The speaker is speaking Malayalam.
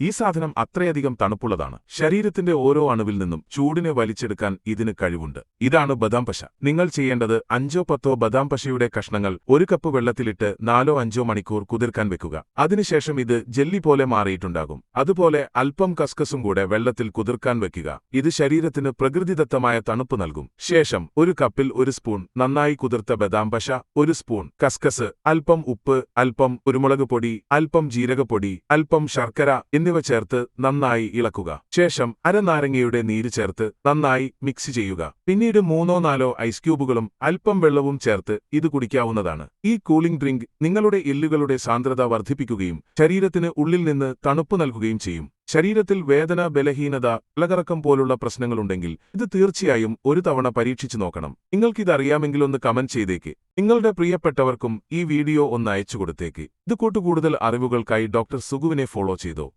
ഈ സാധനം അത്രയധികം തണുപ്പുള്ളതാണ്. ശരീരത്തിന്റെ ഓരോ അണുവിൽ നിന്നും ചൂടിനെ വലിച്ചെടുക്കാൻ ഇതിന് കഴിവുണ്ട്. ഇതാണ് ബദാം പശ. നിങ്ങൾ ചെയ്യേണ്ടത് 5-10 ബദാം പശയുടെ കഷ്ണങ്ങൾ 1 കപ്പ് വെള്ളത്തിലിട്ട് 4-5 മണിക്കൂർ കുതിർക്കാൻ വെക്കുക. അതിനുശേഷം ഇത് ജെല്ലി പോലെ മാറിയിട്ടുണ്ടാകും. അതുപോലെ അല്പം കസ്കസും കൂടെ വെള്ളത്തിൽ കുതിർക്കാൻ വെക്കുക. ഇത് ശരീരത്തിന് പ്രകൃതിദത്തമായ തണുപ്പ് നൽകും. ശേഷം 1 കപ്പിൽ 1 സ്പൂൺ നന്നായി കുതിർത്ത ബദാം പശ, 1 സ്പൂൺ കസ്കസ്, അല്പം ഉപ്പ്, അല്പം കുരുമുളക് പൊടി, അല്പം ജീരകപ്പൊടി, അല്പം ശർക്കര എന്നിവ ചേർത്ത് നന്നായി ഇളക്കുക. ശേഷം അരനാരങ്ങയുടെ നീര് ചേർത്ത് നന്നായി മിക്സ് ചെയ്യുക. പിന്നീട് 3-4 ഐസ് ക്യൂബുകളും അല്പം വെള്ളവും ചേർത്ത് ഇത് കുടിക്കാവുന്നതാണ്. ഈ കൂളിംഗ് ഡ്രിങ്ക് നിങ്ങളുടെ എല്ലുകളുടെ സാന്ദ്രത വർദ്ധിപ്പിക്കുകയും ശരീരത്തിന് ഉള്ളിൽ നിന്ന് തണുപ്പ് നൽകുകയും ചെയ്യും. ശരീരത്തിൽ വേദന, ബലഹീനത, തലകറക്കം പോലുള്ള പ്രശ്നങ്ങളുണ്ടെങ്കിൽ ഇത് തീർച്ചയായും ഒരു തവണ പരീക്ഷിച്ചു നോക്കണം. നിങ്ങൾക്കിതറിയാമെങ്കിൽ ഒന്ന് കമന്റ് ചെയ്തേക്ക്. നിങ്ങളുടെ പ്രിയപ്പെട്ടവർക്കും ഈ വീഡിയോ ഒന്ന് അയച്ചു കൊടുത്തേക്ക്. ഇത് കൂടുതൽ അറിവുകൾക്കായി ഡോക്ടർ സുഗുവിനെ ഫോളോ ചെയ്തോ.